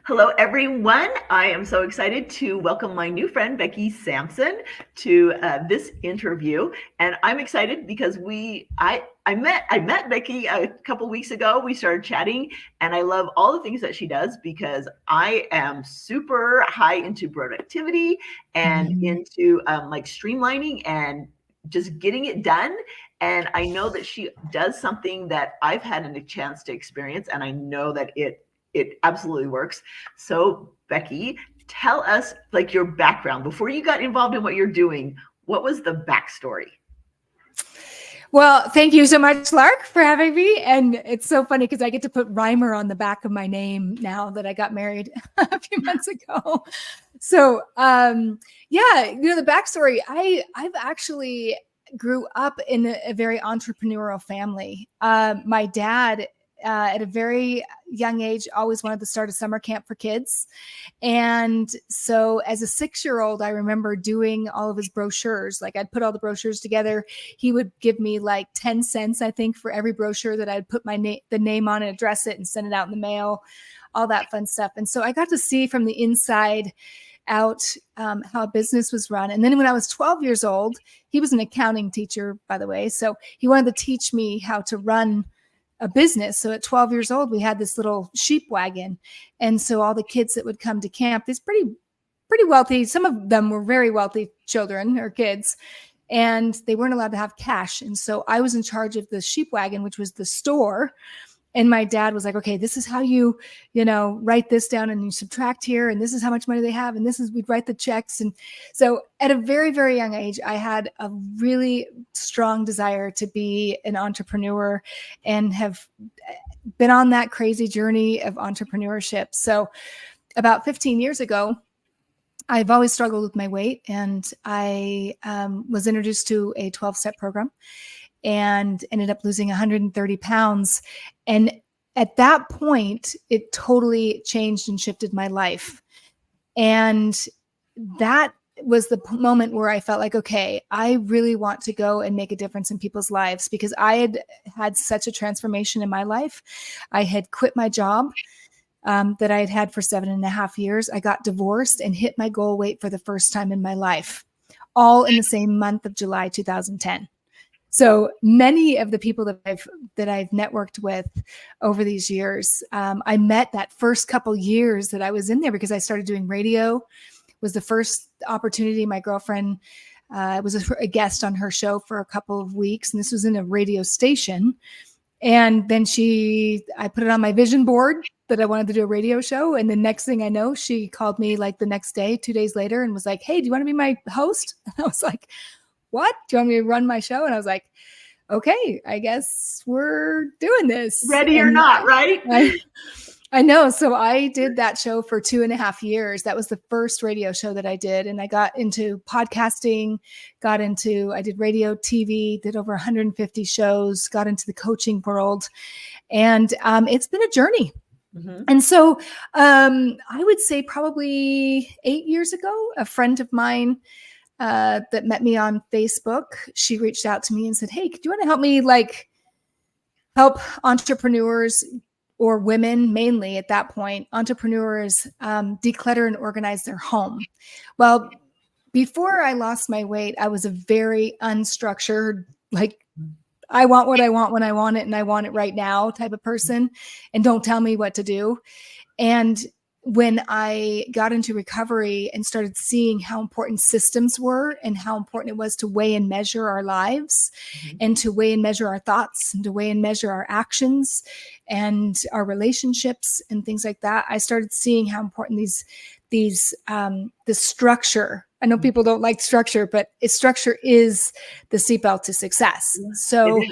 Hello, everyone. I am so excited to welcome my new friend, Becky Sampson, to this interview. And I'm excited because I met Becky a couple weeks ago. We started chatting, and I love all the things that she does because I am super high into productivity and into like streamlining and just getting it done. And I know that she does something that I've had a chance to experience, and I know that it absolutely works. So, Becky, tell us like your background before you got involved in what you're doing. What was the backstory? Well, thank you so much, Lark, for having me. And it's so funny because I get to put Rhymer on the back of my name now that I got married a few months ago. So, the backstory, I've actually grew up in a very entrepreneurial family. My dad, at a very young age, always wanted to start a summer camp for kids. And so as a 6-year-old, I remember doing all of his brochures. Like I'd put all the brochures together. He would give me like 10 cents, I think, for every brochure that I'd put the name on and address it and send it out in the mail, all that fun stuff. And so I got to see from the inside out how a business was run. And then when I was 12 years old, he was an accounting teacher, by the way. So he wanted to teach me how to run a business. So at 12 years old, we had this little sheep wagon. And so all the kids that would come to camp, these pretty wealthy, some of them were very wealthy children or kids, and they weren't allowed to have cash. And so I was in charge of the sheep wagon, which was the store. And my dad was like, okay, this is how you write this down and you subtract here. And this is how much money they have. And we'd write the checks. And so at a very, very young age, I had a really strong desire to be an entrepreneur and have been on that crazy journey of entrepreneurship. So about 15 years ago, I've always struggled with my weight, and I was introduced to a 12-step program and ended up losing 130 pounds. And at that point, it totally changed and shifted my life. And that was the moment where I felt like, okay, I really want to go and make a difference in people's lives, because I had had such a transformation in my life. I had quit my job that I had had for 7.5 years. I got divorced and hit my goal weight for the first time in my life, all in the same month of July 2010. So many of the people that I've networked with over these years, I met that first couple years that I was in there because I started doing radio. Was the first opportunity. My girlfriend was a guest on her show for a couple of weeks, and this was in a radio station. And then I put it on my vision board that I wanted to do a radio show. And the next thing I know, she called me like the next day, 2 days later, and was like, hey, do you want to be my host? And I was like, what? Do you want me to run my show? And I was like, okay, I guess we're doing this. Ready or not, right? I know. So I did that show for 2.5 years. That was the first radio show that I did. And I got into podcasting, I did radio, TV, did over 150 shows, got into the coaching world. And it's been a journey. Mm-hmm. And so I would say probably 8 years ago, a friend of mine that met me on Facebook, she reached out to me and said, hey, do you want to help me help entrepreneurs, or women mainly at that point, entrepreneurs declutter and organize their home? Well, before I lost my weight, I was a very unstructured, I want what I want when I want it, and I want it right now type of person, and don't tell me what to do. And when I got into recovery and started seeing how important systems were and how important it was to weigh and measure our lives, mm-hmm. and to weigh and measure our thoughts and to weigh and measure our actions and our relationships and things like that, I started seeing how important the structure. I know people don't like structure, but structure is the seatbelt to success. So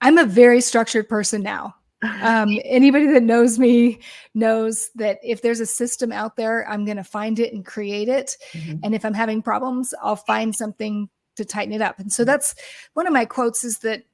I'm a very structured person now. Anybody that knows me knows that if there's a system out there, I'm going to find it and create it. Mm-hmm. And if I'm having problems, I'll find something to tighten it up. And so that's one of my quotes, is that,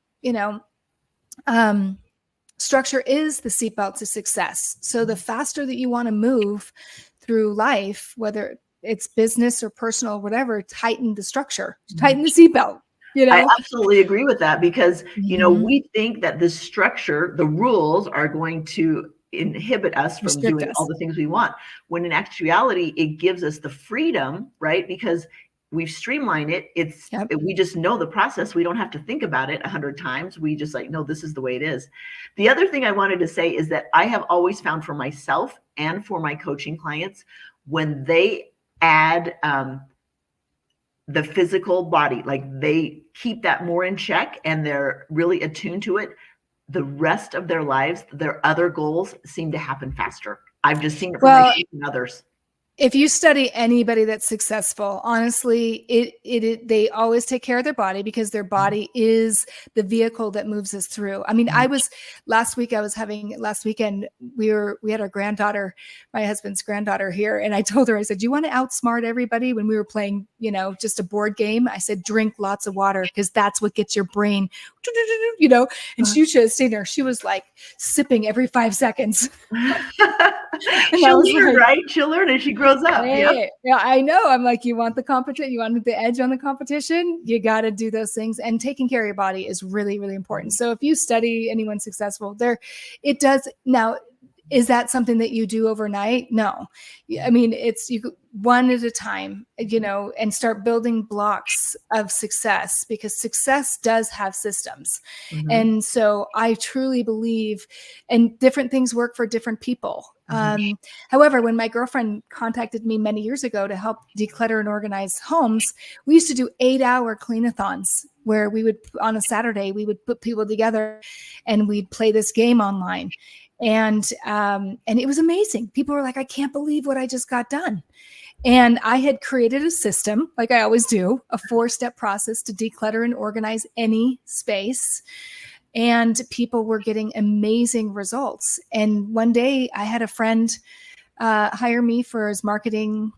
structure is the seatbelt to success. So the faster that you want to move through life, whether it's business or personal, whatever, tighten the structure, tighten the seatbelt. I absolutely agree with that, because, mm-hmm. We think that the structure, the rules are going to, inhibit us from Restrict doing all us. the things we want. When in actuality, it gives us the freedom, right? Because we've streamlined it. Yep. We just know the process. We don't have to think about it 100 times. We just like, no, this is the way it is. The other thing I wanted to say is that I have always found for myself and for my coaching clients, when they add the physical body, like they keep that more in check and they're really attuned to it, the rest of their lives, their other goals seem to happen faster. I've just seen it from myself and others. If you study anybody that's successful, honestly, they always take care of their body, because their body is the vehicle that moves us through. I mean, last weekend, we had our granddaughter, my husband's granddaughter here. And I told her, I said, do you want to outsmart everybody? When we were playing, just a board game, I said, drink lots of water, because that's what gets your brain, and she should have seen her. She was like sipping every 5 seconds. She'll learn, right? She'll learn as she grows up. Hey, yeah, I know. I'm like, you want the competition, you want the edge on the competition, you got to do those things. And taking care of your body is really, really important. So if you study anyone successful, it does. Now, is that something that you do overnight? No. I mean, it's one at a time, and start building blocks of success, because success does have systems. Mm-hmm. And so I truly believe, and different things work for different people. Mm-hmm. However, when my girlfriend contacted me many years ago to help declutter and organize homes, we used to do 8-hour clean-a-thons, where on a Saturday, we would put people together and we'd play this game online. And it was amazing. People were like, I can't believe what I just got done. And I had created a system, like I always do, a 4-step process to declutter and organize any space. And people were getting amazing results. And one day I had a friend hire me for his marketing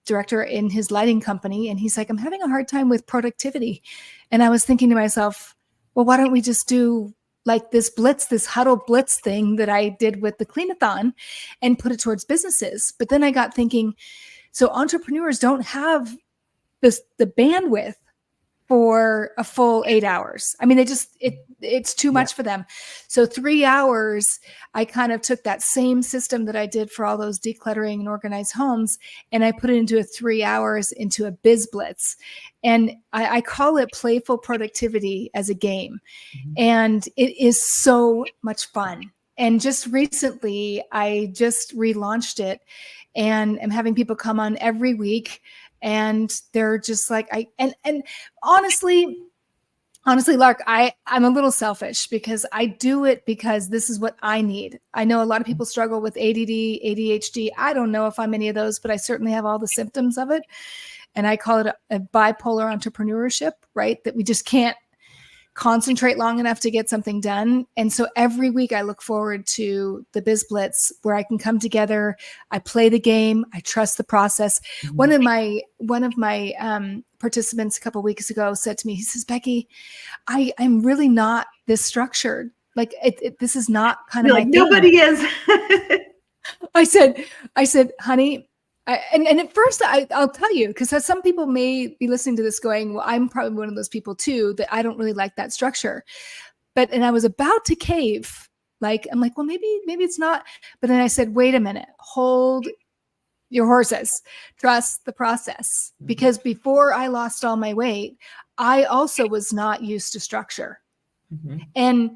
director in his lighting company. And he's like, I'm having a hard time with productivity. And I was thinking to myself, well, why don't we just do like this huddle blitz thing that I did with the clean-a-thon and put it towards businesses. But then I got thinking, so entrepreneurs don't have the bandwidth for a full 8 hours. I mean, it's too much for them. So 3 hours, I kind of took that same system that I did for all those decluttering and organized homes, and I put it into 3 hours into a biz blitz. And I call it playful productivity as a game. Mm-hmm. And it is so much fun. And just recently, I just relaunched it, and I'm having people come on every week. And they're just like, and honestly, Lark, I'm a little selfish, because I do it because this is what I need. I know a lot of people struggle with ADD, ADHD. I don't know if I'm any of those, but I certainly have all the symptoms of it. And I call it a bipolar entrepreneurship, right? That we just can't concentrate long enough to get something done. And so every week I look forward to the Biz Blitz, where I can come together. I play the game. I trust the process. Mm-hmm. One of my participants a couple of weeks ago said to me, he says, Becky, I'm really not this structured. Like this is not kind of my thing. Nobody is. I said, honey, and at first I'll tell you, because some people may be listening to this going, well, I'm probably one of those people too, that I don't really like that structure. And I was about to cave. I'm like, well, maybe it's not. But then I said, wait a minute, hold your horses, trust the process. Mm-hmm. Because before I lost all my weight, I also was not used to structure. Mm-hmm.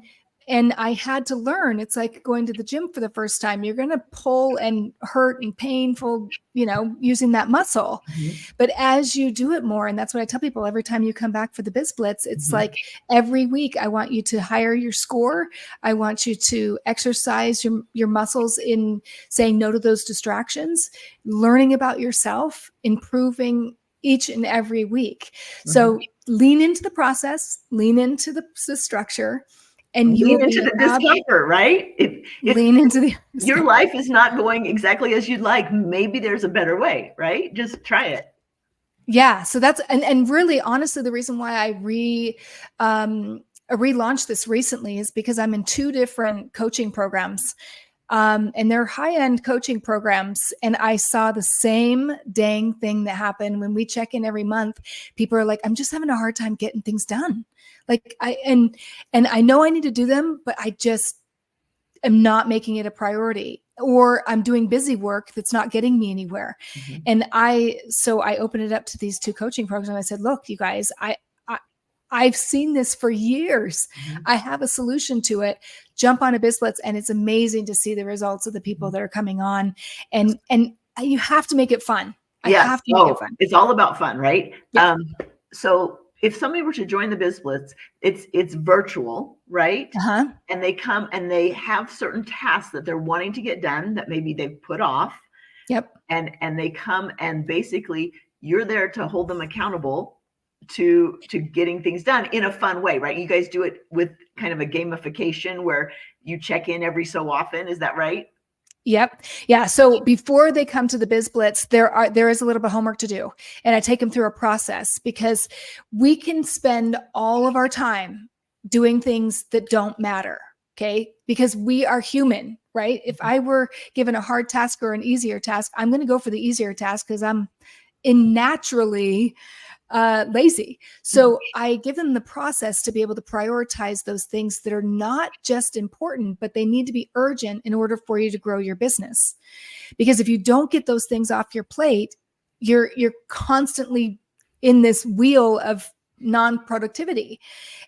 And I had to learn. It's like going to the gym for the first time. You're going to pull and hurt and painful, using that muscle. Mm-hmm. But as you do it more, and that's what I tell people every time you come back for the Biz Blitz, it's mm-hmm. like every week I want you to higher your score. I want you to exercise your muscles in saying no to those distractions, learning about yourself, improving each and every week. Mm-hmm. So lean into the process, lean into the structure. And lean into the discomfort, right? Lean into your life is not going exactly as you'd like. Maybe there's a better way, right? Just try it. Yeah. So that's, and really, honestly, the reason why I relaunched this recently is because I'm in 2 different coaching programs. And they're high-end coaching programs. And I saw the same dang thing that happened when we check in every month. People are like, I'm just having a hard time getting things done. And I know I need to do them, but am not making it a priority, or I'm doing busy work that's not getting me anywhere. Mm-hmm. And so I opened it up to these 2 coaching programs. I said, look, you guys, I've seen this for years. Mm-hmm. I have a solution to it. Jump on a Bizblitz, and it's amazing to see the results of the people that are coming on. And you have to make it fun. I have to make it fun. It's all about fun, right? Yeah. So if somebody were to join the BizBlitz, it's virtual, right? Uh-huh. And they come and they have certain tasks that they're wanting to get done that maybe they've put off. Yep. And they come, and basically you're there to hold them accountable to getting things done in a fun way, right? You guys do it with kind of a gamification where you check in every so often. Is that right? Yep. Yeah. So before they come to the BizBlitz, there is a little bit of homework to do. And I take them through a process, because we can spend all of our time doing things that don't matter. Okay. Because we are human, right? If I were given a hard task or an easier task, I'm going to go for the easier task because I'm naturally lazy. So I give them the process to be able to prioritize those things that are not just important, but they need to be urgent in order for you to grow your business. Because if you don't get those things off your plate, you're constantly in this wheel of non-productivity,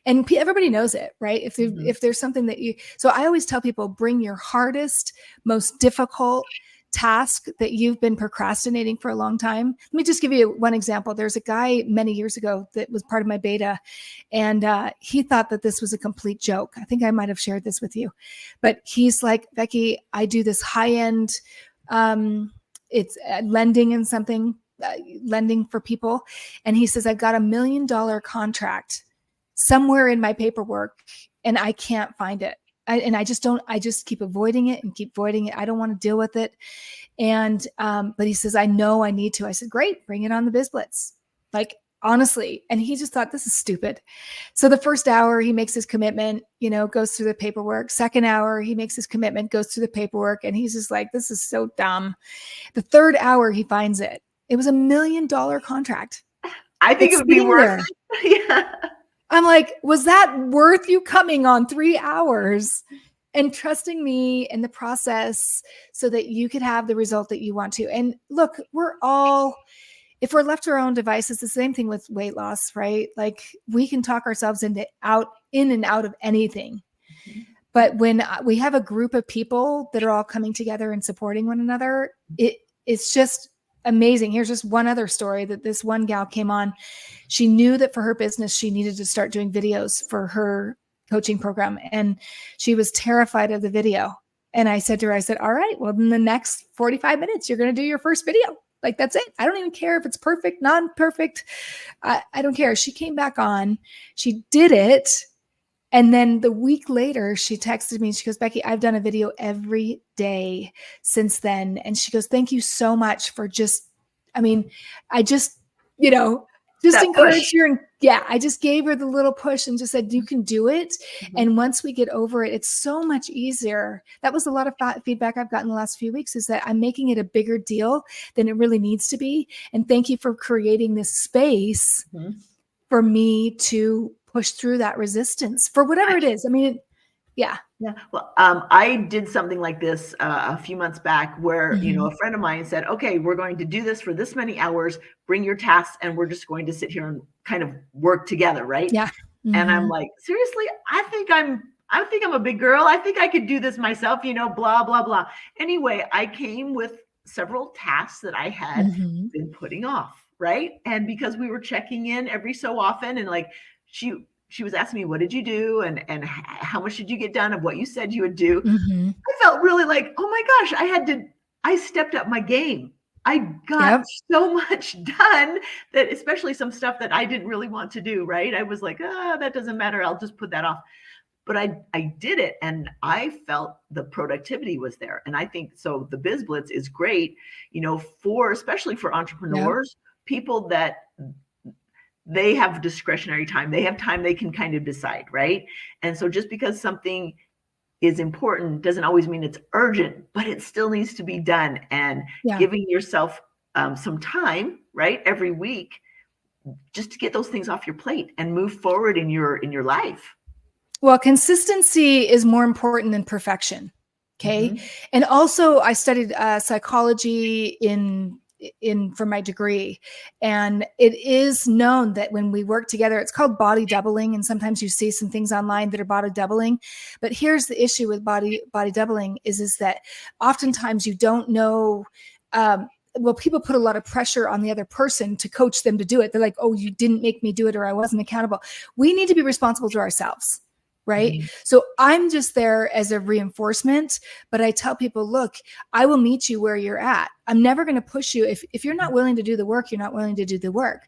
and everybody knows it, right? If there's something that so I always tell people, bring your hardest, most difficult task that you've been procrastinating for a long time. Let me just give you one example. There's a guy many years ago that was part of my beta, and he thought that this was a complete joke. I think I might have shared this with you, but he's like, Becky, I do this high-end, it's lending and something, lending for people. And he says, I've got $1 million contract somewhere in my paperwork and I can't find it. I just keep avoiding it and keep avoiding it. I don't want to deal with it. And, but he says, I know I need to. I said, great, bring it on the BizBlitz. Like, honestly. And he just thought, this is stupid. So the first hour he makes his commitment, goes through the paperwork. Second hour, he makes his commitment, goes through the paperwork. And he's just like, this is so dumb. The third hour he finds it. It was $1 million contract. I think it would be worth it. Yeah. I'm like, was that worth you coming on 3 hours and trusting me in the process so that you could have the result that you want to? And look, if we're left to our own devices, the same thing with weight loss, right? Like, we can talk ourselves in and out of anything. But when we have a group of people that are all coming together and supporting one another, it's just amazing. Here's just one other story that this one gal came on. She knew that for her business, she needed to start doing videos for her coaching program. And she was terrified of the video. And I said to her, all right, well, in the next 45 minutes, you're going to do your first video. Like, that's it. I don't even care if it's perfect, non-perfect. I don't care. She came back on, she did it. And then the week later, she texted me and she goes, Becky, I've done a video every day since then. And she goes, thank you so much for I just encouraged her. And I just gave her the little push and just said, you can do it. Mm-hmm. And once we get over it, it's so much easier. That was a lot of feedback I've gotten the last few weeks, is that I'm making it a bigger deal than it really needs to be. And thank you for creating this space for me to push through that resistance for whatever it is. I mean, yeah. Well, I did something like this a few months back where, a friend of mine said, okay, we're going to do this for this many hours, bring your tasks, and we're just going to sit here and kind of work together. Right. Yeah. Mm-hmm. And I'm like, seriously, I think I'm a big girl. I think I could do this myself, blah, blah, blah. Anyway, I came with several tasks that I had been putting off. Right. And because we were checking in every so often, and like, she was asking me, what did you do? And how much did you get done of what you said you would do? Mm-hmm. I felt really like, oh my gosh, I stepped up my game. I got so much done, that especially some stuff that I didn't really want to do. Right. I was like, that doesn't matter. I'll just put that off. But I did it, and I felt the productivity was there. And I think so. The BizBlitz is great, especially for entrepreneurs, people that they have discretionary time. They have time they can kind of decide, right? And so just because something is important doesn't always mean it's urgent, but it still needs to be done. And giving yourself some time, right, every week, just to get those things off your plate and move forward in your life. Well, consistency is more important than perfection. Okay. And also I studied psychology for my degree. And it is known that when we work together, it's called body doubling. And sometimes you see some things online that are body doubling. But here's the issue with body doubling is that oftentimes you don't know, well, people put a lot of pressure on the other person to coach them to do it. They're like, oh, you didn't make me do it, or I wasn't accountable. We need to be responsible to ourselves. Right. So I'm just there as a reinforcement, but I tell people, look, I will meet you where you're at. I'm never going to push you. If you're not willing to do the work, you're not willing to do the work.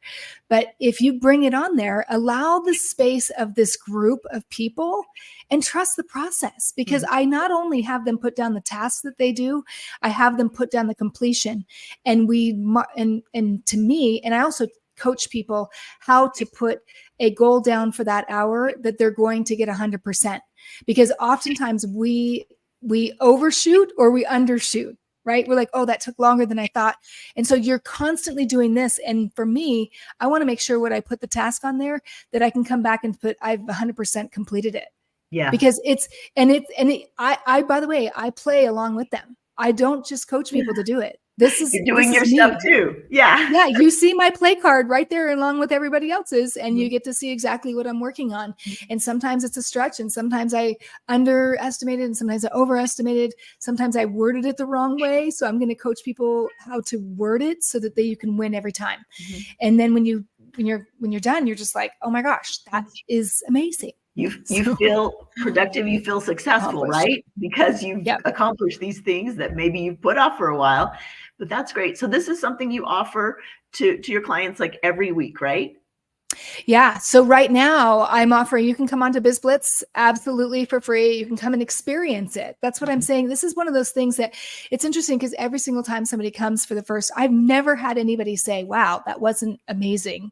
But if you bring it on there, allow the space of this group of people and trust the process, because I not only have them put down the tasks that they do, I have them put down the completion. And to me, and I also coach people how to put a goal down for that hour that they're going to get 100%, because oftentimes we overshoot or we undershoot, right? We're like, oh, that took longer than I thought. And so you're constantly doing this. And for me, I want to make sure when I put the task on there that I can come back and I've 100% completed it. Yeah. Because I, by the way, I play along with them. I don't just coach people to do it. You're doing your stuff too. Yeah. Yeah. You see my play card right there along with everybody else's, and you get to see exactly what I'm working on. And sometimes it's a stretch, and sometimes I underestimated, and sometimes I overestimated. Sometimes I worded it the wrong way. So I'm going to coach people how to word it so that you can win every time. And then when you're done, you're just like, oh my gosh, that is amazing. You feel productive, you feel successful, right? Because you've accomplished these things that maybe you've put off for a while, but that's great. So this is something you offer to your clients like every week, right? Yeah. So right now I'm offering, you can come onto BizBlitz absolutely for free. You can come and experience it. That's what I'm saying. This is one of those things that it's interesting, because every single time somebody comes for the first, I've never had anybody say, wow, that wasn't amazing.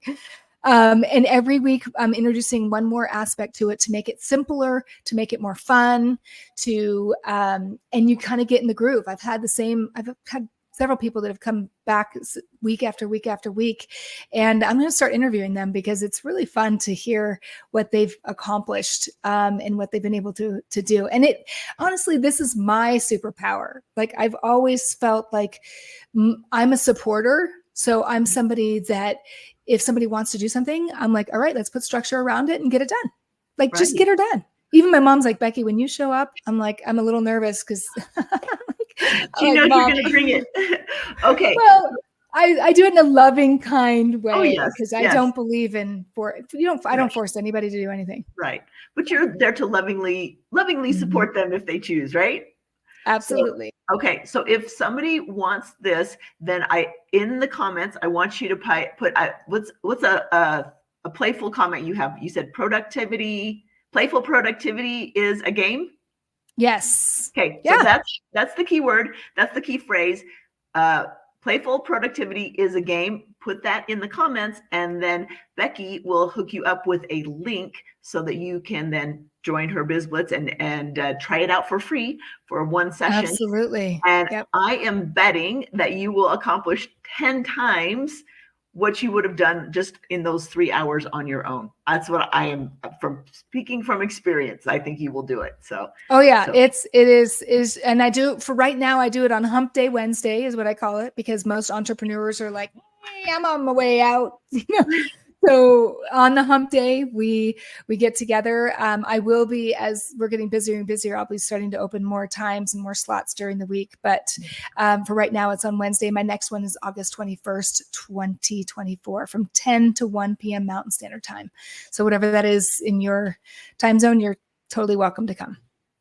And every week I'm introducing one more aspect to it to make it simpler, to make it more fun, and you kind of get in the groove. I've had several people that have come back week after week after week, and I'm going to start interviewing them because it's really fun to hear what they've accomplished, and what they've been able to do. And honestly, this is my superpower. Like, I've always felt like I'm a supporter. So I'm somebody that if somebody wants to do something, I'm like, all right, let's put structure around it and get it done. Like, just get her done. Even my mom's like, Becky, when you show up, I'm like, I'm a little nervous because you know you're going to bring it. Okay. Well, I do it in a loving, kind way, because I don't believe in I don't force anybody to do anything. Right. But you're there to lovingly support them if they choose, right? Absolutely. So, okay. So if somebody wants this, then in the comments, I want you to put what's a playful comment you have. You said playful productivity is a game. Yes. Okay. So that's the key word. That's the key phrase. Playful productivity is a game. Put that in the comments, and then Becky will hook you up with a link so that you can then join her BizBlitz and try it out for free for one session. Absolutely. And I am betting that you will accomplish 10 times what you would have done just in those 3 hours on your own. That's what I am speaking from experience. I think you will do it. So, it is. And I do for right now, I do it on Hump Day Wednesday is what I call it, because most entrepreneurs are like, hey, I'm on my way out. So on the Hump Day, we get together. I will be, as we're getting busier and busier, I'll be starting to open more times and more slots during the week. But for right now, it's on Wednesday. My next one is August 21st, 2024, from 10 to 1 p.m. Mountain Standard Time. So whatever that is in your time zone, you're totally welcome to come.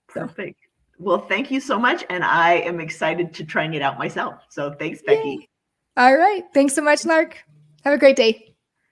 Perfect. Well, thank you so much. And I am excited to trying it out myself. So thanks, Becky. Yay. All right. Thanks so much, Lark. Have a great day.